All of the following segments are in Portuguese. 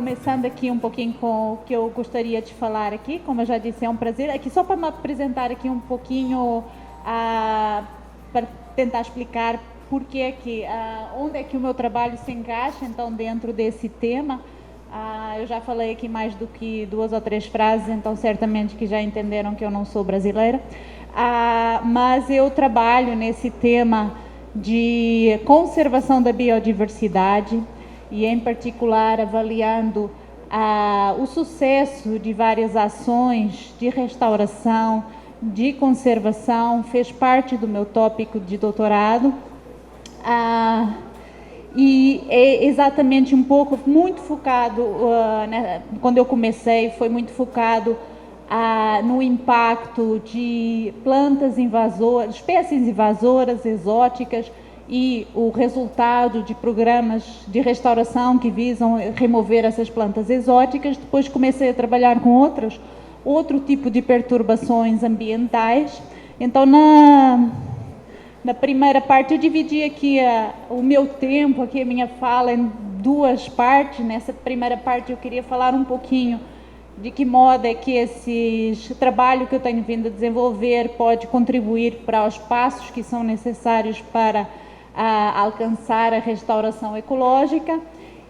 começando aqui um pouquinho com o que eu gostaria de falar aqui. Como eu já disse, é um prazer. Aqui só para me apresentar aqui um pouquinho, para tentar explicar porque é que, onde é que o meu trabalho se encaixa, então, dentro desse tema. Eu já falei aqui mais do que 2 ou 3 frases, então certamente que já entenderam que eu não sou brasileira. Mas eu trabalho nesse tema de conservação da biodiversidade e, em particular, avaliando o sucesso de várias ações de restauração, de conservação, fez parte do meu tópico de doutorado. E é exatamente um pouco, muito focado, quando eu comecei, foi muito focado no impacto de plantas invasoras, espécies invasoras, exóticas, e o resultado de programas de restauração que visam remover essas plantas exóticas. Depois comecei a trabalhar com outro tipo de perturbações ambientais. Então, na primeira parte, eu dividi aqui o meu tempo, aqui a minha fala, em 2 partes. Nessa primeira parte, eu queria falar um pouquinho de que modo é que esse trabalho que eu tenho vindo a desenvolver pode contribuir para os passos que são necessários para alcançar a restauração ecológica.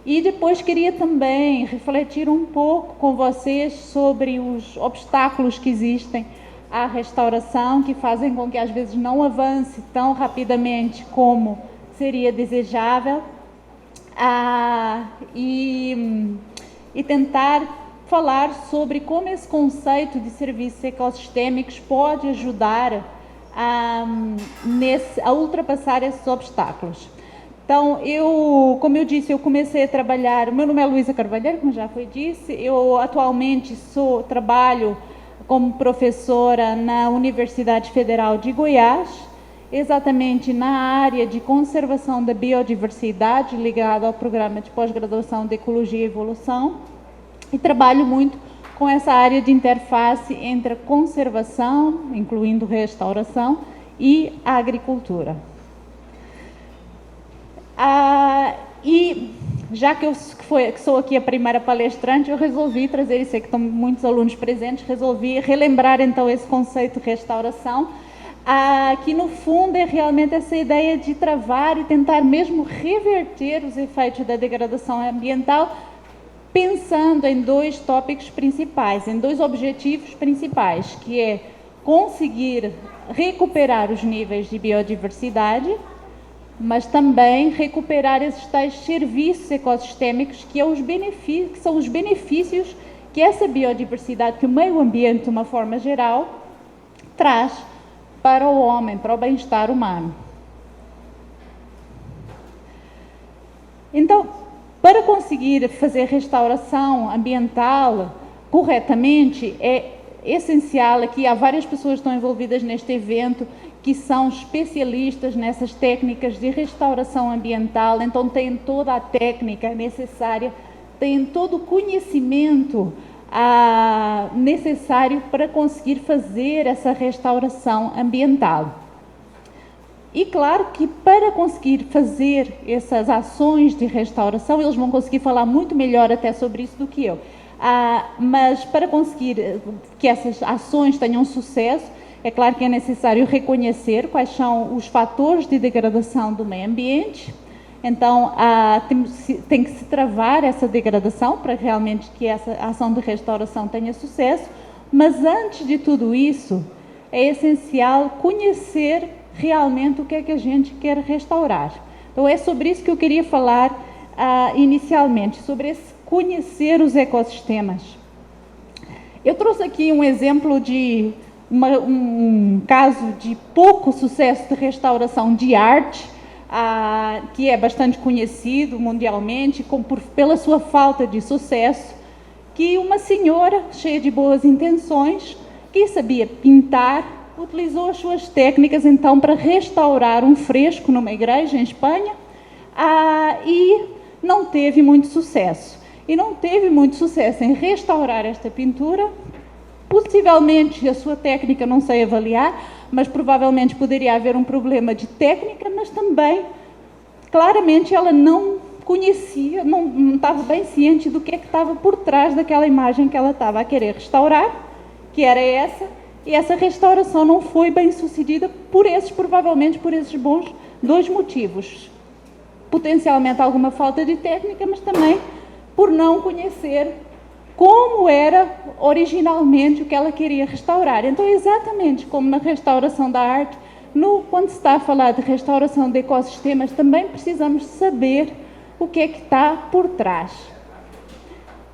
E depois queria também refletir um pouco com vocês sobre os obstáculos que existem à restauração, que fazem com que às vezes não avance tão rapidamente como seria desejável, e tentar falar sobre como esse conceito de serviços ecossistêmicos pode ajudar a ultrapassar esses obstáculos. Então, como eu disse, eu comecei a trabalhar. O meu nome é Luísa Carvalheiro, como já foi disse. Eu atualmente trabalho como professora na Universidade Federal de Goiás, exatamente na área de conservação da biodiversidade, ligada ao programa de pós-graduação de Ecologia e Evolução, e trabalho muito com essa área de interface entre a conservação, incluindo restauração, e a agricultura. E já que sou aqui a primeira palestrante, eu resolvi trazer isso, que estão muitos alunos presentes, resolvi relembrar então esse conceito de restauração, que no fundo é realmente essa ideia de travar e tentar mesmo reverter os efeitos da degradação ambiental, pensando em 2 tópicos principais, em 2 objetivos principais, que é conseguir recuperar os níveis de biodiversidade, mas também recuperar esses tais serviços ecossistêmicos que são os benefícios que essa biodiversidade, que o meio ambiente, de uma forma geral, traz para o homem, para o bem-estar humano. Então, para conseguir fazer restauração ambiental corretamente, é essencial, aqui há várias pessoas que estão envolvidas neste evento, que são especialistas nessas técnicas de restauração ambiental, então têm toda a técnica necessária, têm todo o conhecimento necessário para conseguir fazer essa restauração ambiental. E claro que para conseguir fazer essas ações de restauração, eles vão conseguir falar muito melhor até sobre isso do que eu, mas para conseguir que essas ações tenham sucesso, é claro que é necessário reconhecer quais são os fatores de degradação do meio ambiente. Então, tem que se travar essa degradação para realmente que essa ação de restauração tenha sucesso, mas antes de tudo isso, é essencial conhecer realmente o que é que a gente quer restaurar. Então, é sobre isso que eu queria falar inicialmente, sobre esse conhecer os ecossistemas. Eu trouxe aqui um exemplo de um caso de pouco sucesso de restauração de arte, que é bastante conhecido mundialmente pela sua falta de sucesso, que uma senhora cheia de boas intenções, que sabia pintar, utilizou as suas técnicas então para restaurar um fresco numa igreja em Espanha, e não teve muito sucesso. E não teve muito sucesso em restaurar esta pintura. Possivelmente a sua técnica não sei avaliar, mas provavelmente poderia haver um problema de técnica, mas também, claramente, ela não conhecia, não estava bem ciente do que estava por trás daquela imagem que ela estava a querer restaurar, que era essa, e essa restauração não foi bem sucedida provavelmente por esses bons dois motivos. Potencialmente alguma falta de técnica, mas também por não conhecer como era originalmente o que ela queria restaurar. Então, exatamente como na restauração da arte, quando se está a falar de restauração de ecossistemas, também precisamos saber o que é que está por trás,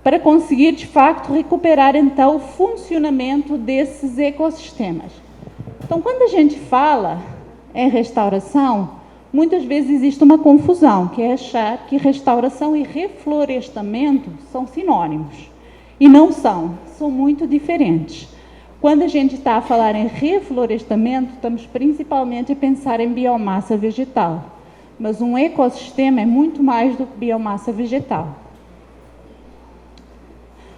para conseguir, de facto, recuperar, então, o funcionamento desses ecossistemas. Então, quando a gente fala em restauração, muitas vezes existe uma confusão, que é achar que restauração e reflorestamento são sinônimos. E não são muito diferentes. Quando a gente está a falar em reflorestamento, estamos principalmente a pensar em biomassa vegetal. Mas um ecossistema é muito mais do que biomassa vegetal.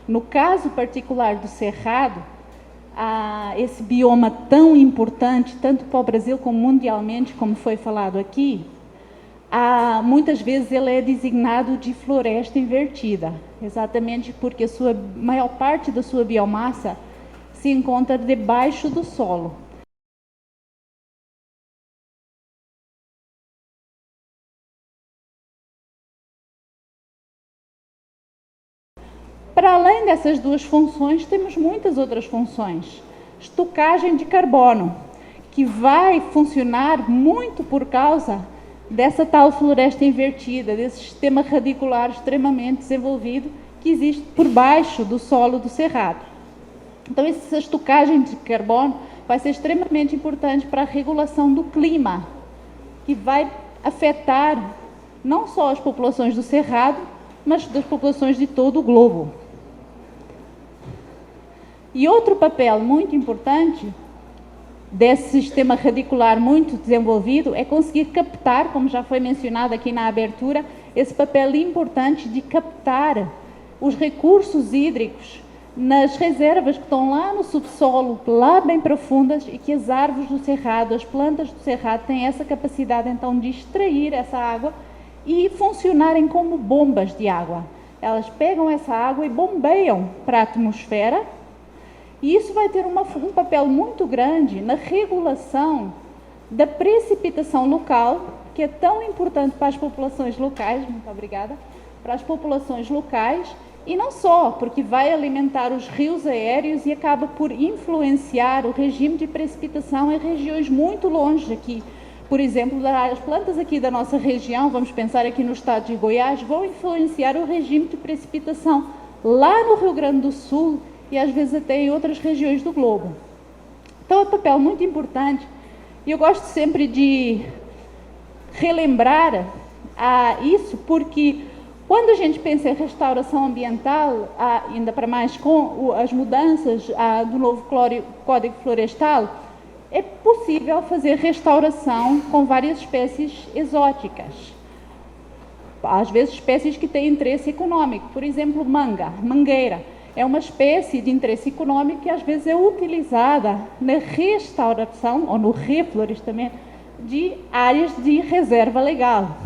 No caso particular do Cerrado, esse bioma tão importante, tanto para o Brasil como mundialmente, como foi falado aqui, muitas vezes ele é designado de floresta invertida, exatamente porque a maior parte da sua biomassa se encontra debaixo do solo. Para além dessas duas funções, temos muitas outras funções. Estocagem de carbono, que vai funcionar muito por causa dessa tal floresta invertida, desse sistema radicular extremamente desenvolvido que existe por baixo do solo do cerrado. Então, essa estocagem de carbono vai ser extremamente importante para a regulação do clima, que vai afetar não só as populações do cerrado, mas das populações de todo o globo. E outro papel muito importante desse sistema radicular muito desenvolvido é conseguir captar, como já foi mencionado aqui na abertura, esse papel importante de captar os recursos hídricos nas reservas que estão lá no subsolo, lá bem profundas, e que as árvores do cerrado, as plantas do cerrado têm essa capacidade então de extrair essa água e funcionarem como bombas de água. Elas pegam essa água e bombeiam para a atmosfera, e isso vai ter um papel muito grande na regulação da precipitação local, que é tão importante para as populações locais, muito obrigada, para as populações locais, e não só, porque vai alimentar os rios aéreos e acaba por influenciar o regime de precipitação em regiões muito longe aqui. Por exemplo, as plantas aqui da nossa região, vamos pensar aqui no estado de Goiás, vão influenciar o regime de precipitação lá no Rio Grande do Sul e às vezes até em outras regiões do globo. Então é um papel muito importante, e eu gosto sempre de relembrar isso, porque quando a gente pensa em restauração ambiental, ainda para mais com as mudanças do novo Código Florestal, é possível fazer restauração com várias espécies exóticas. Às vezes espécies que têm interesse econômico, por exemplo, mangueira. É uma espécie de interesse econômico que às vezes é utilizada na restauração ou no reflorestamento de áreas de reserva legal.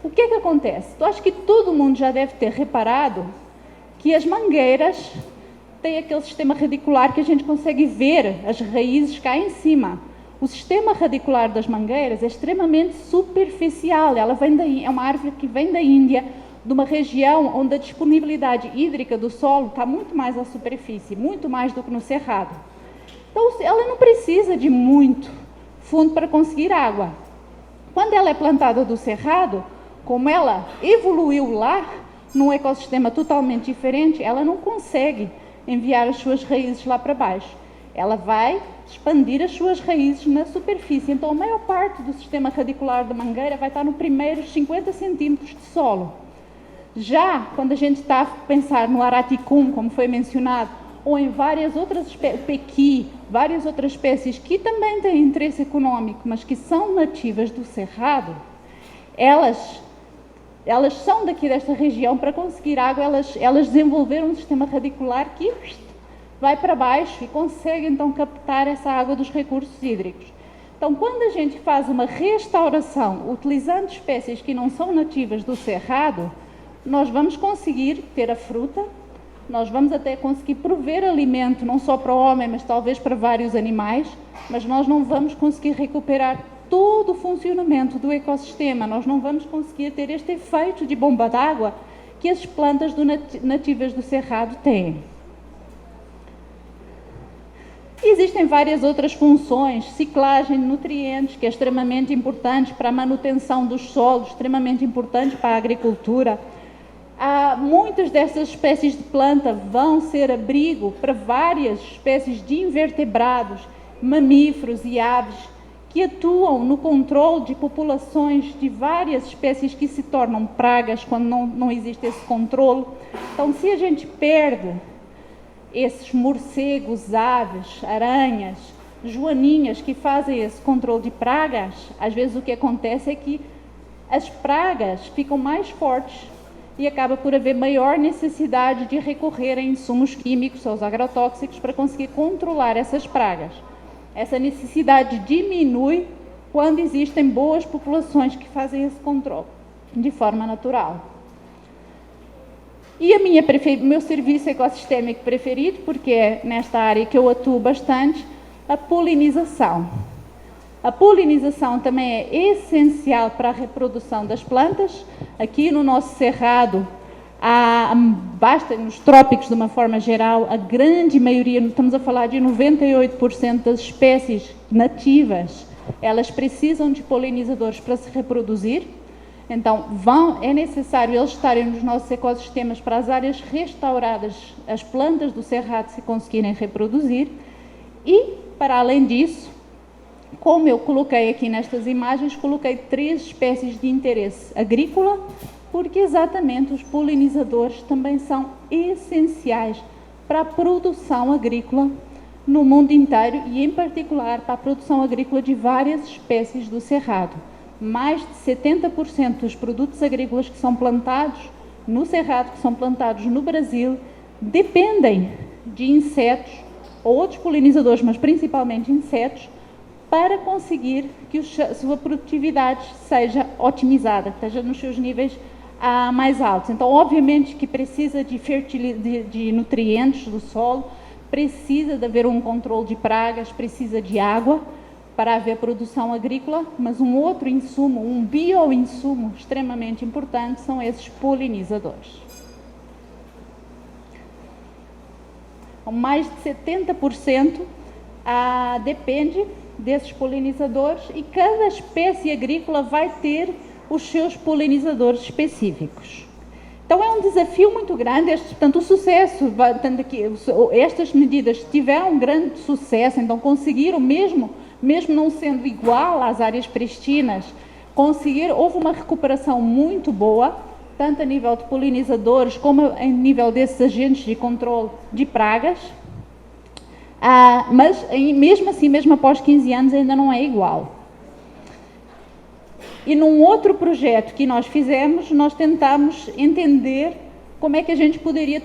O que é que acontece? Eu acho que todo mundo já deve ter reparado que as mangueiras têm aquele sistema radicular que a gente consegue ver as raízes cá em cima. O sistema radicular das mangueiras é extremamente superficial. Ela é uma árvore que vem da Índia, de uma região onde a disponibilidade hídrica do solo está muito mais à superfície, muito mais do que no cerrado. Então, ela não precisa de muito fundo para conseguir água. Quando ela é plantada do cerrado, como ela evoluiu lá, num ecossistema totalmente diferente, ela não consegue enviar as suas raízes lá para baixo. Ela vai expandir as suas raízes na superfície. Então, a maior parte do sistema radicular da mangueira vai estar nos primeiros 50 centímetros de solo. Já quando a gente está a pensar no araticum, como foi mencionado, ou em várias outras espécies, pequi, várias outras espécies que também têm interesse econômico, mas que são nativas do cerrado, elas são daqui desta região. Para conseguir água, elas desenvolveram um sistema radicular que vai para baixo e consegue então captar essa água dos recursos hídricos. Então, quando a gente faz uma restauração utilizando espécies que não são nativas do cerrado, nós vamos conseguir ter a fruta, nós vamos até conseguir prover alimento não só para o homem, mas talvez para vários animais, mas nós não vamos conseguir recuperar todo o funcionamento do ecossistema, nós não vamos conseguir ter este efeito de bomba d'água que as plantas nativas do cerrado têm. Existem várias outras funções, ciclagem de nutrientes, que é extremamente importante para a manutenção dos solos, extremamente importante para a agricultura. Muitas dessas espécies de planta vão ser abrigo para várias espécies de invertebrados, mamíferos e aves, que atuam no controle de populações de várias espécies que se tornam pragas quando não existe esse controle. Então, se a gente perde esses morcegos, aves, aranhas, joaninhas que fazem esse controle de pragas, às vezes o que acontece é que as pragas ficam mais fortes e acaba por haver maior necessidade de recorrer a insumos químicos, aos agrotóxicos, para conseguir controlar essas pragas. Essa necessidade diminui quando existem boas populações que fazem esse controle de forma natural. E o meu serviço ecossistêmico preferido, porque é nesta área que eu atuo bastante, a polinização. A polinização também é essencial para a reprodução das plantas. Aqui no nosso cerrado, basta nos trópicos de uma forma geral, a grande maioria, estamos a falar de 98% das espécies nativas, elas precisam de polinizadores para se reproduzir. Então, é necessário eles estarem nos nossos ecossistemas para as áreas restauradas, as plantas do cerrado se conseguirem reproduzir. E, para além disso, como eu coloquei aqui nestas imagens, coloquei 3 espécies de interesse agrícola, porque exatamente os polinizadores também são essenciais para a produção agrícola no mundo inteiro e, em particular, para a produção agrícola de várias espécies do cerrado. Mais de 70% dos produtos agrícolas que são plantados no cerrado, que são plantados no Brasil, dependem de insetos ou outros polinizadores, mas principalmente insetos, para conseguir que a sua produtividade seja otimizada, esteja nos seus níveis mais altos. Então, obviamente que precisa de nutrientes do solo, precisa de haver um controle de pragas, precisa de água para haver produção agrícola, mas um outro insumo, um bioinsumo extremamente importante são esses polinizadores. Mais de 70% depende desses polinizadores e cada espécie agrícola vai ter os seus polinizadores específicos. Então é um desafio muito grande, portanto o sucesso, estas medidas tiveram um grande sucesso, então conseguiram mesmo não sendo igual às áreas pristinas, houve uma recuperação muito boa, tanto a nível de polinizadores como a nível desses agentes de controle de pragas, mas mesmo assim, mesmo após 15 anos, ainda não é igual. E num outro projeto que nós fizemos, nós tentámos entender como é que a gente poderia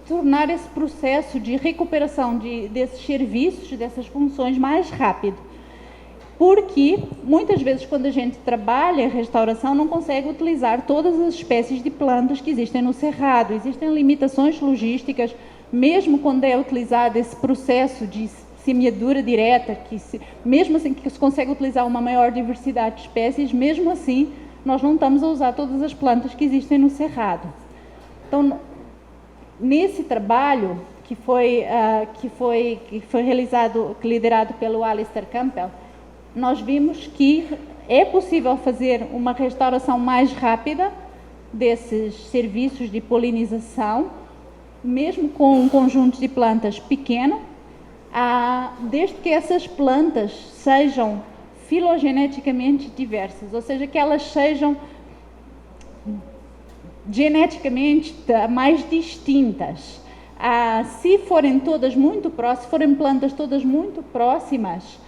tornar esse processo de recuperação desses serviços, dessas funções mais rápido. Porque muitas vezes quando a gente trabalha em restauração não consegue utilizar todas as espécies de plantas que existem no cerrado. Existem limitações logísticas, mesmo quando é utilizado esse processo de semeadura direta, mesmo assim que se consegue utilizar uma maior diversidade de espécies, mesmo assim nós não estamos a usar todas as plantas que existem no cerrado. Então, nesse trabalho que foi realizado, liderado pelo Alistair Campbell, nós vimos que é possível fazer uma restauração mais rápida desses serviços de polinização, mesmo com um conjunto de plantas pequeno, desde que essas plantas sejam filogeneticamente diversas, ou seja, que elas sejam geneticamente mais distintas. Se forem todas muito próximas, se forem plantas todas muito próximas,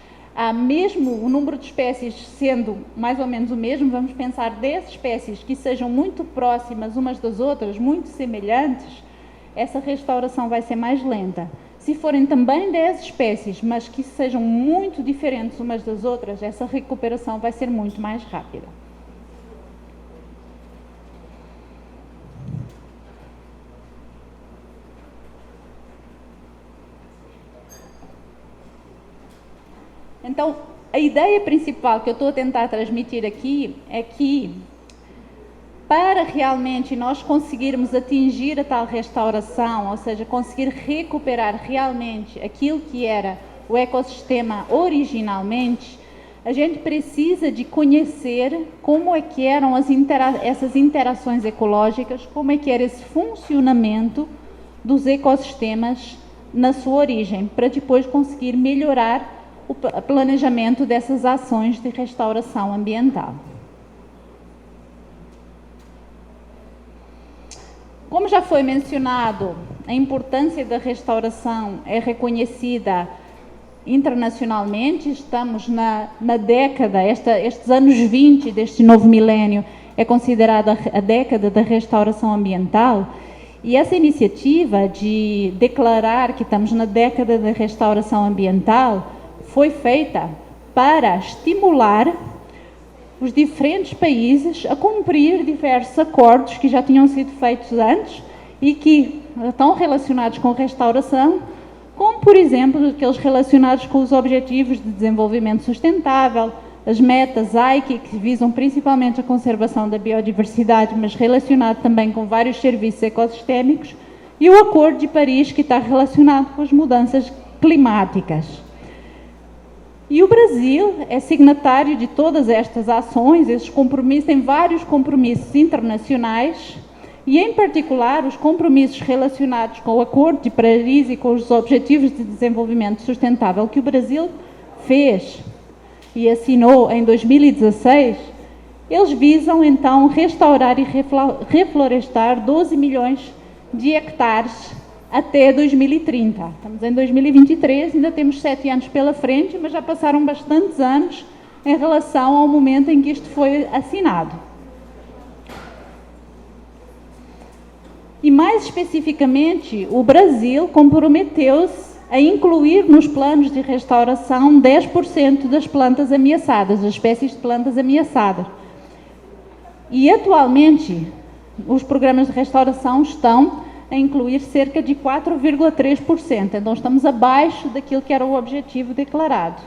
mesmo o número de espécies sendo mais ou menos o mesmo, vamos pensar 10 espécies que sejam muito próximas umas das outras, muito semelhantes, essa restauração vai ser mais lenta. Se forem também 10 espécies, mas que sejam muito diferentes umas das outras, essa recuperação vai ser muito mais rápida. Então, a ideia principal que eu estou a tentar transmitir aqui é que, para realmente nós conseguirmos atingir a tal restauração, ou seja, conseguir recuperar realmente aquilo que era o ecossistema originalmente, a gente precisa de conhecer como é que eram essas interações ecológicas, como é que era esse funcionamento dos ecossistemas na sua origem, para depois conseguir melhorar o planejamento dessas ações de restauração ambiental. Como já foi mencionado, a importância da restauração é reconhecida internacionalmente. Estamos na década, estes anos 20 deste novo milénio é considerada a década da restauração ambiental, e essa iniciativa de declarar que estamos na década da restauração ambiental foi feita para estimular os diferentes países a cumprir diversos acordos que já tinham sido feitos antes e que estão relacionados com restauração, como, por exemplo, aqueles relacionados com os Objetivos de Desenvolvimento Sustentável, as metas AICI, que visam principalmente a conservação da biodiversidade, mas relacionado também com vários serviços ecossistémicos, e o Acordo de Paris, que está relacionado com as mudanças climáticas. E o Brasil é signatário de todas estas ações, esses compromissos, tem vários compromissos internacionais, e em particular os compromissos relacionados com o Acordo de Paris e com os Objetivos de Desenvolvimento Sustentável que o Brasil fez e assinou em 2016, eles visam então restaurar e reflorestar 12 milhões de hectares até 2030. Estamos em 2023, ainda temos 7 anos pela frente, mas já passaram bastantes anos em relação ao momento em que isto foi assinado. E mais especificamente, o Brasil comprometeu-se a incluir nos planos de restauração 10% das plantas ameaçadas, das espécies de plantas ameaçadas. E atualmente, os programas de restauração estão a incluir cerca de 4,3%. Então, estamos abaixo daquilo que era o objetivo declarado.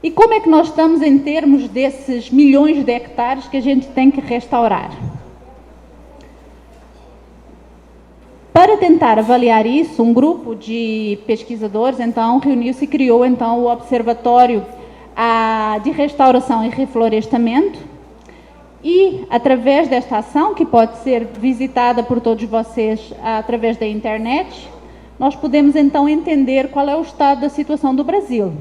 E como é que nós estamos em termos desses milhões de hectares que a gente tem que restaurar? Para tentar avaliar isso, um grupo de pesquisadores, então, reuniu-se e criou, então, o Observatório de Restauração e Reflorestamento. E, através desta ação, que pode ser visitada por todos vocês através da internet, nós podemos, então, entender qual é o estado da situação do Brasil.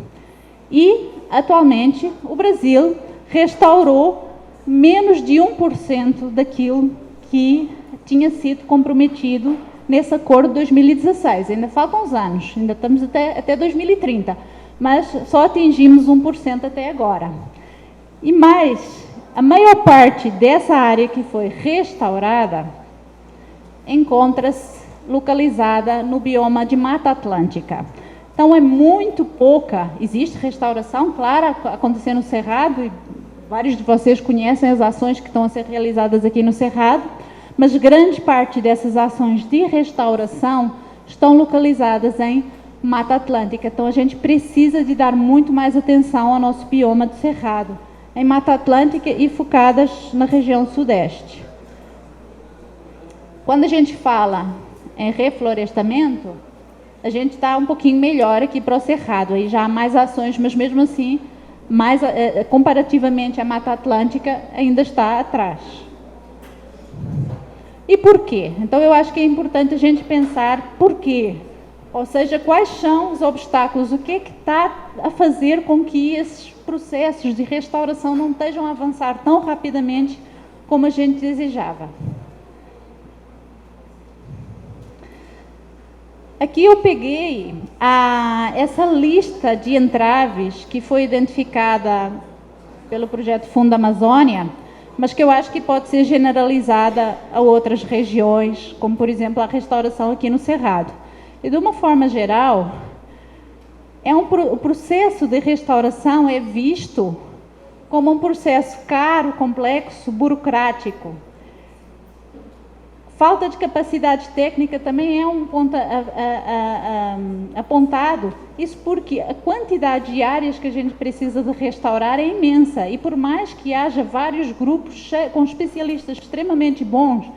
E, atualmente, o Brasil restaurou menos de 1% daquilo que tinha sido comprometido nesse acordo de 2016. Ainda faltam uns anos, ainda estamos até 2030, mas só atingimos 1% até agora. E mais, a maior parte dessa área que foi restaurada encontra-se localizada no bioma de Mata Atlântica. Então, é muito pouca. Existe restauração, claro, acontecendo no Cerrado, e vários de vocês conhecem as ações que estão a ser realizadas aqui no Cerrado, mas grande parte dessas ações de restauração estão localizadas em Mata Atlântica. Então, a gente precisa de dar muito mais atenção ao nosso bioma do Cerrado, em Mata Atlântica e focadas na região sudeste. Quando a gente fala em reflorestamento, a gente está um pouquinho melhor aqui para o Cerrado, aí já há mais ações, mas mesmo assim, comparativamente à Mata Atlântica, ainda está atrás. E por quê? Então, eu acho que é importante a gente pensar por quê. Ou seja, quais são os obstáculos, o que é que está a fazer com que esses processos de restauração não estejam a avançar tão rapidamente como a gente desejava. Aqui eu peguei essa lista de entraves que foi identificada pelo projeto Fundo Amazônia, mas que eu acho que pode ser generalizada a outras regiões, como por exemplo a restauração aqui no Cerrado. E de uma forma geral, o processo de restauração é visto como um processo caro, complexo, burocrático. Falta de capacidade técnica também é um ponto apontado, isso porque a quantidade de áreas que a gente precisa de restaurar é imensa, e por mais que haja vários grupos com especialistas extremamente bons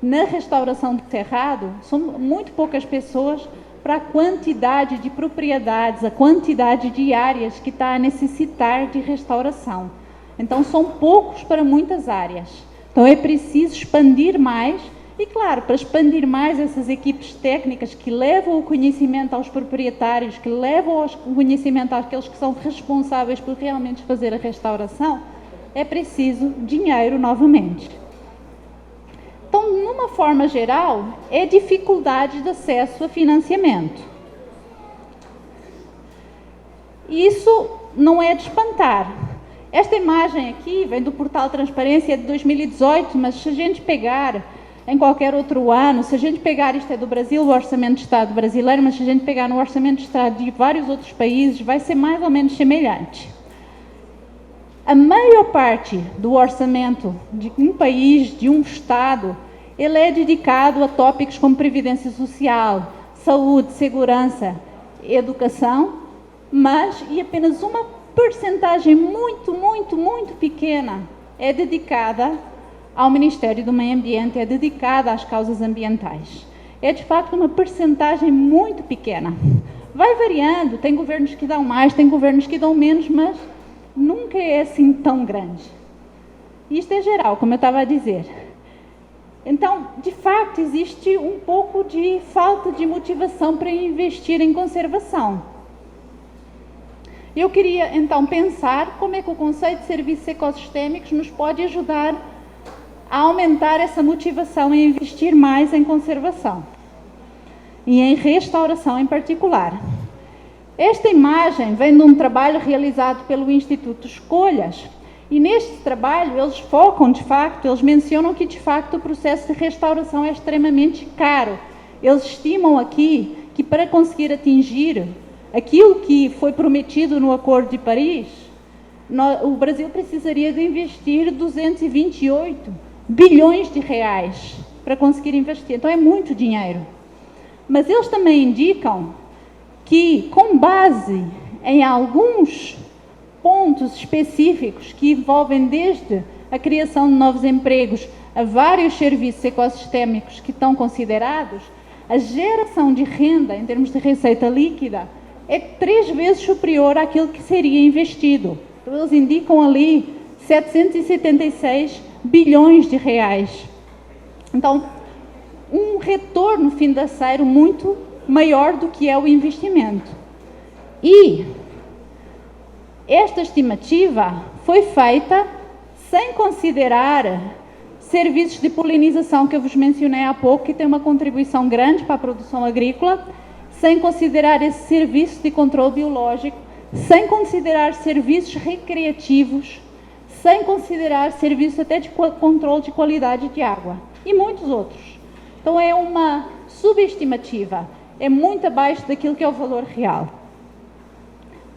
na restauração do cerrado, são muito poucas pessoas para a quantidade de propriedades, a quantidade de áreas que está a necessitar de restauração. Então, são poucos para muitas áreas. Então, é preciso expandir mais. E, claro, para expandir mais essas equipes técnicas que levam o conhecimento aos proprietários, que levam o conhecimento àqueles que são responsáveis por realmente fazer a restauração, é preciso dinheiro novamente. Então, numa forma geral, é dificuldade de acesso a financiamento. Isso não é de espantar. Esta imagem aqui vem do portal Transparência de 2018, mas se a gente pegar em qualquer outro ano, se a gente pegar, isto é do Brasil, o Orçamento de Estado brasileiro, mas se a gente pegar no Orçamento de Estado de vários outros países, vai ser mais ou menos semelhante. A maior parte do orçamento de um país, de um Estado, ele é dedicado a tópicos como previdência social, saúde, segurança, educação, e apenas uma percentagem muito pequena é dedicada ao Ministério do Meio Ambiente, é dedicada às causas ambientais. É, de facto, uma percentagem muito pequena. Vai variando, tem governos que dão mais, tem governos que dão menos, mas nunca é assim tão grande. Isto é geral, como eu estava a dizer. Então, de facto, existe um pouco de falta de motivação para investir em conservação. Eu queria, então, pensar como é que o conceito de serviços ecossistémicos nos pode ajudar a aumentar essa motivação em investir mais em conservação e em restauração em particular. Esta imagem vem de um trabalho realizado pelo Instituto Escolhas, e neste trabalho eles focam, de facto, eles mencionam que, de facto, o processo de restauração é extremamente caro. Eles estimam aqui que para conseguir atingir aquilo que foi prometido no Acordo de Paris, o Brasil precisaria de investir 228 bilhões de reais para conseguir investir. Então, é muito dinheiro. Mas eles também indicam que, com base em alguns pontos específicos que envolvem desde a criação de novos empregos a vários serviços ecossistémicos que estão considerados, a geração de renda, em termos de receita líquida, é 3 vezes superior àquilo que seria investido. Então, eles indicam ali 776 bilhões de reais. Então, um retorno financeiro muito maior do que é o investimento. E esta estimativa foi feita sem considerar serviços de polinização que eu vos mencionei há pouco, que tem uma contribuição grande para a produção agrícola, sem considerar esse serviço de controle biológico, sem considerar serviços recreativos, sem considerar serviços até de controle de qualidade de água e muitos outros. Então, é uma subestimativa, é muito abaixo daquilo que é o valor real.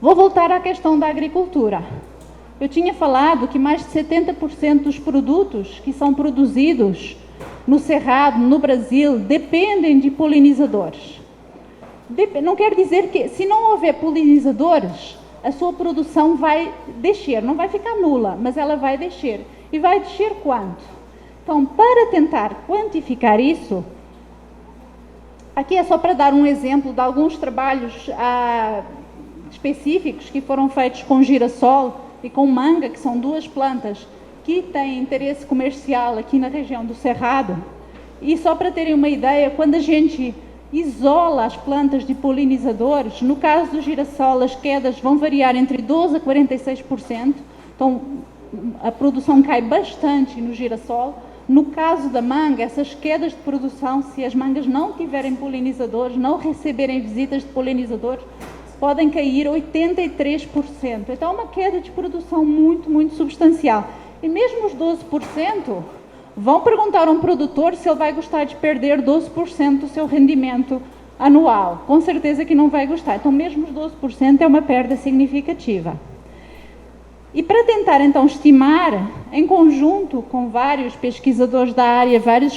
Vou voltar à questão da agricultura. Eu tinha falado que mais de 70% dos produtos que são produzidos no Cerrado, no Brasil, dependem de polinizadores. Não quer dizer que, se não houver polinizadores, a sua produção vai descer, não vai ficar nula, mas ela vai descer. E vai descer quanto? Então, para tentar quantificar isso, aqui é só para dar um exemplo de alguns trabalhos específicos que foram feitos com girassol e com manga, que são 2 plantas que têm interesse comercial aqui na região do Cerrado. E só para terem uma ideia, quando a gente isola as plantas de polinizadores, no caso do girassol as quedas vão variar entre 12% a 46%, então a produção cai bastante no girassol. No caso da manga, essas quedas de produção, se as mangas não tiverem polinizadores, não receberem visitas de polinizadores, podem cair 83%. Então é uma queda de produção muito substancial. E mesmo os 12%, vão perguntar a um produtor se ele vai gostar de perder 12% do seu rendimento anual. Com certeza que não vai gostar. Então, mesmo os 12% é uma perda significativa. E para tentar, então, estimar, em conjunto com vários pesquisadores da área, vários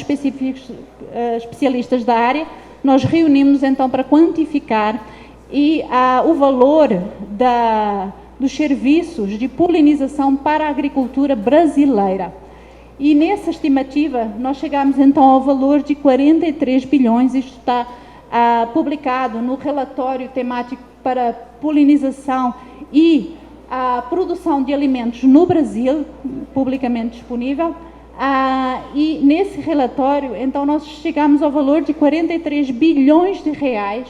especialistas da área, nós reunimos, então, para quantificar o valor dos serviços de polinização para a agricultura brasileira. E nessa estimativa, nós chegamos, então, ao valor de 43 bilhões, isto está publicado no relatório temático para polinização e a produção de alimentos no Brasil, publicamente disponível, e nesse relatório, então, nós chegamos ao valor de 43 bilhões de reais,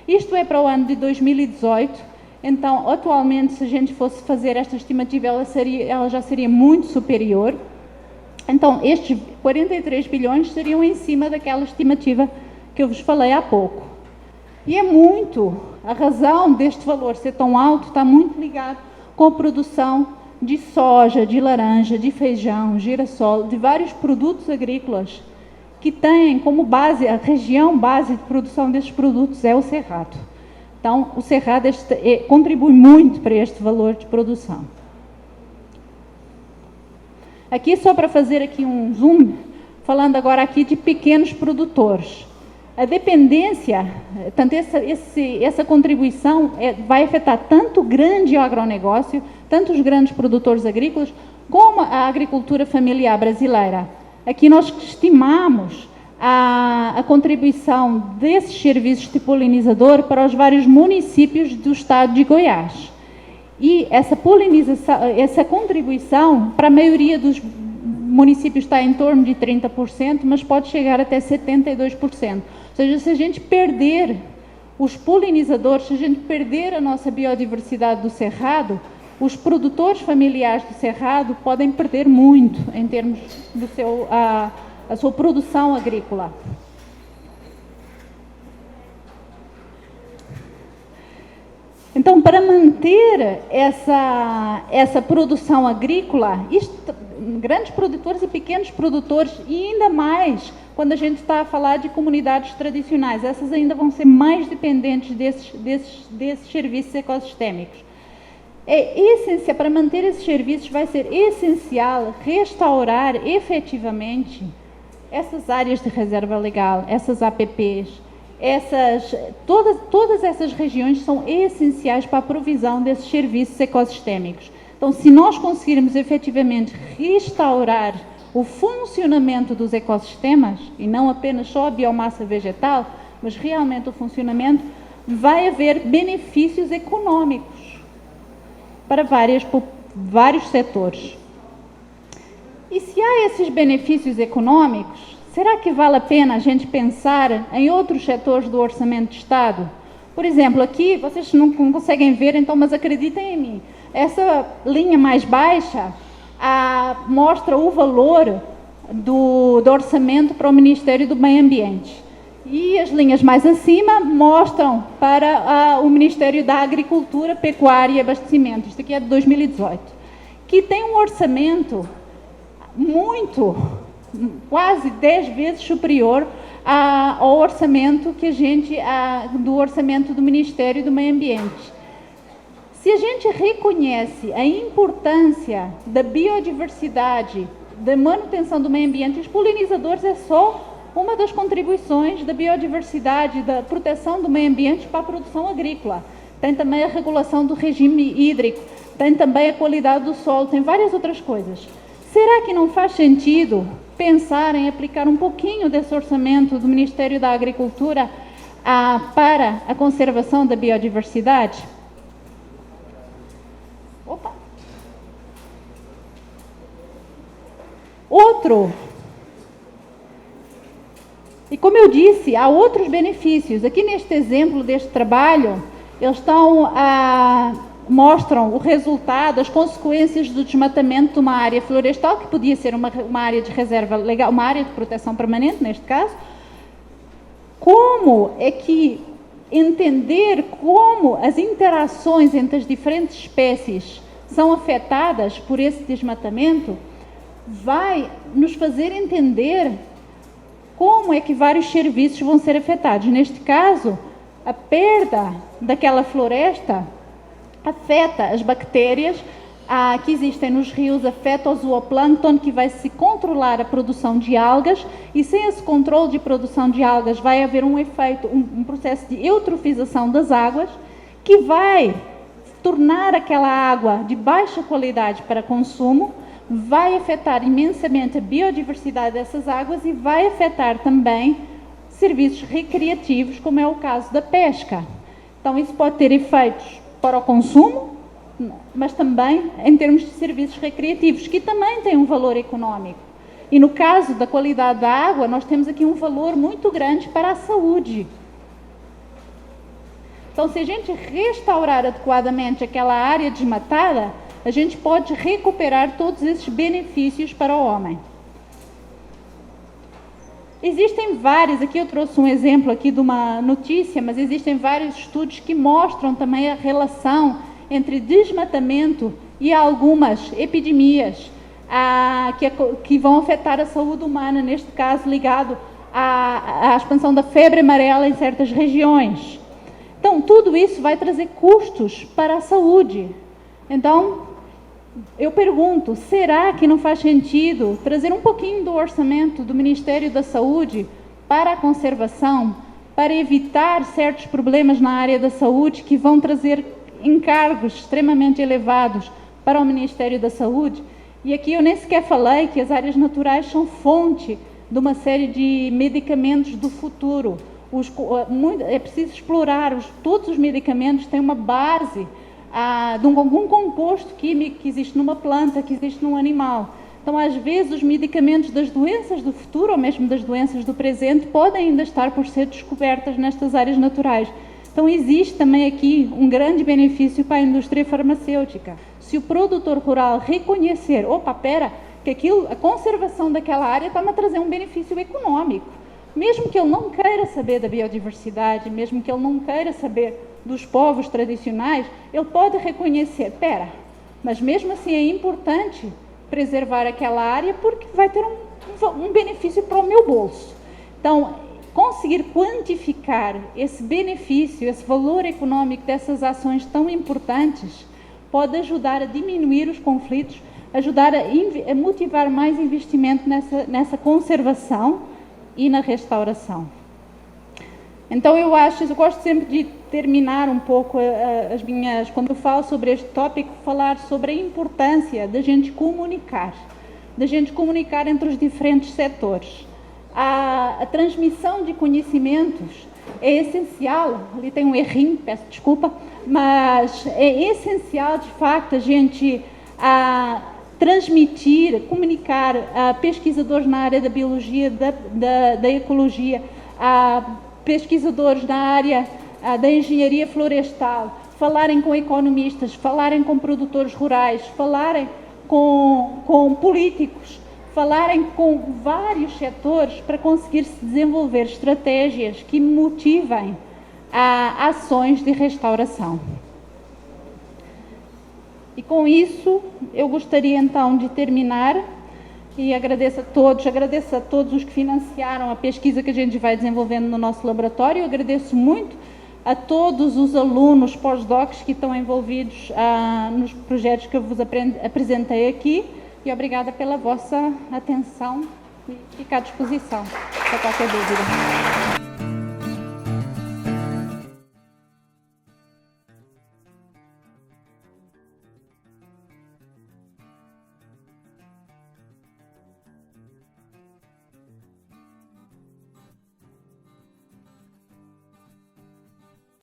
isto é para o ano de 2018, então, atualmente, se a gente fosse fazer esta estimativa, ela já seria muito superior. Então, estes 43 bilhões seriam em cima daquela estimativa que eu vos falei há pouco. E é muito, a razão deste valor ser tão alto está muito ligado com a produção de soja, de laranja, de feijão, girassol, de vários produtos agrícolas que têm como base, a região base de produção destes produtos é o Cerrado. Então, o Cerrado contribui muito para este valor de produção. Aqui, só para fazer aqui um zoom, falando agora aqui de pequenos produtores. A dependência, tanto essa contribuição vai afetar tanto o grande agronegócio, tanto os grandes produtores agrícolas, como a agricultura familiar brasileira. Aqui nós estimamos a contribuição desses serviços de polinizador para os vários municípios do estado de Goiás. E essa polinização, essa contribuição, para a maioria dos municípios está em torno de 30%, mas pode chegar até 72%. Ou seja, se a gente perder os polinizadores, se a gente perder a nossa biodiversidade do Cerrado, os produtores familiares do Cerrado podem perder muito em termos do a sua produção agrícola. Então, para manter essa produção agrícola, grandes produtores e pequenos produtores, e ainda mais quando a gente está a falar de comunidades tradicionais, essas ainda vão ser mais dependentes desses serviços ecossistêmicos. Para manter esses serviços, vai ser essencial restaurar efetivamente essas áreas de reserva legal, essas APPs, todas essas regiões são essenciais para a provisão desses serviços ecossistêmicos. Então, se nós conseguirmos efetivamente restaurar o funcionamento dos ecossistemas, e não apenas só a biomassa vegetal, mas realmente o funcionamento, vai haver benefícios econômicos para vários setores. E se há esses benefícios econômicos, será que vale a pena a gente pensar em outros setores do orçamento de Estado? Por exemplo, aqui, vocês não conseguem ver, então, mas acreditem em mim, essa linha mais baixa mostra o valor do orçamento para o Ministério do Meio Ambiente. E as linhas mais acima mostram para o Ministério da Agricultura, Pecuária e Abastecimento. Isto aqui é de 2018. Que tem um orçamento quase 10 vezes superior ao orçamento do orçamento do Ministério do Meio Ambiente. Se a gente reconhece a importância da biodiversidade, da manutenção do meio ambiente, os polinizadores é só uma das contribuições da biodiversidade, da proteção do meio ambiente para a produção agrícola. Tem também a regulação do regime hídrico, tem também a qualidade do solo, tem várias outras coisas. Será que não faz sentido pensar em aplicar um pouquinho desse orçamento do Ministério da Agricultura para a conservação da biodiversidade? Outro, e como eu disse, há outros benefícios. Aqui neste exemplo deste trabalho, eles mostram o resultado, as consequências do desmatamento de uma área florestal, que podia ser uma área de reserva legal, uma área de proteção permanente, neste caso. Como é que entender como as interações entre as diferentes espécies são afetadas por esse desmatamento vai nos fazer entender como é que vários serviços vão ser afetados. Neste caso, a perda daquela floresta afeta as bactérias que existem nos rios, afeta o zooplâncton, que vai se controlar a produção de algas, e sem esse controle de produção de algas vai haver um efeito, um processo de eutrofização das águas, que vai tornar aquela água de baixa qualidade para consumo, vai afetar imensamente a biodiversidade dessas águas e vai afetar também serviços recreativos, como é o caso da pesca. Então, isso pode ter efeitos para o consumo, mas também em termos de serviços recreativos, que também têm um valor económico. E no caso da qualidade da água, nós temos aqui um valor muito grande para a saúde. Então, se a gente restaurar adequadamente aquela área desmatada, a gente pode recuperar todos esses benefícios para o homem. Existem vários, aqui eu trouxe um exemplo aqui de uma notícia, mas existem vários estudos que mostram também a relação entre desmatamento e algumas epidemias que vão afetar a saúde humana, neste caso ligado à expansão da febre amarela em certas regiões. Então, tudo isso vai trazer custos para a saúde. Então, eu pergunto, será que não faz sentido trazer um pouquinho do orçamento do Ministério da Saúde para a conservação, para evitar certos problemas na área da saúde que vão trazer encargos extremamente elevados para o Ministério da Saúde? E aqui eu nem sequer falei que as áreas naturais são fonte de uma série de medicamentos do futuro. É preciso explorar, todos os medicamentos têm uma base de algum composto químico que existe numa planta, que existe num animal. Então, às vezes, os medicamentos das doenças do futuro, ou mesmo das doenças do presente, podem ainda estar por ser descobertas nestas áreas naturais. Então, existe também aqui um grande benefício para a indústria farmacêutica. Se o produtor rural reconhecer, que a conservação daquela área está-me a trazer um benefício econômico, mesmo que ele não queira saber da biodiversidade, mesmo que ele não queira saber dos povos tradicionais, ele pode reconhecer, mas mesmo assim é importante preservar aquela área porque vai ter um benefício para o meu bolso. Então, conseguir quantificar esse benefício, esse valor econômico dessas ações tão importantes, pode ajudar a diminuir os conflitos, ajudar a motivar mais investimento nessa conservação e na restauração. Então, eu gosto sempre de terminar um pouco quando eu falo sobre este tópico, falar sobre a importância da gente comunicar entre os diferentes setores. A transmissão de conhecimentos é essencial, ali tem um errinho, peço desculpa, mas é essencial, de facto, a gente transmitir, comunicar a pesquisadores na área da biologia, da ecologia, a pesquisadores na área da engenharia florestal, falarem com economistas, falarem com produtores rurais, falarem com políticos, falarem com vários setores para conseguir se desenvolver estratégias que motivem ações de restauração. E com isso, eu gostaria então de terminar e agradeço a todos os que financiaram a pesquisa que a gente vai desenvolvendo no nosso laboratório. Eu agradeço muito a todos os alunos pós-docs que estão envolvidos nos projetos que eu vos apresentei aqui, e obrigada pela vossa atenção e fico à disposição para qualquer dúvida.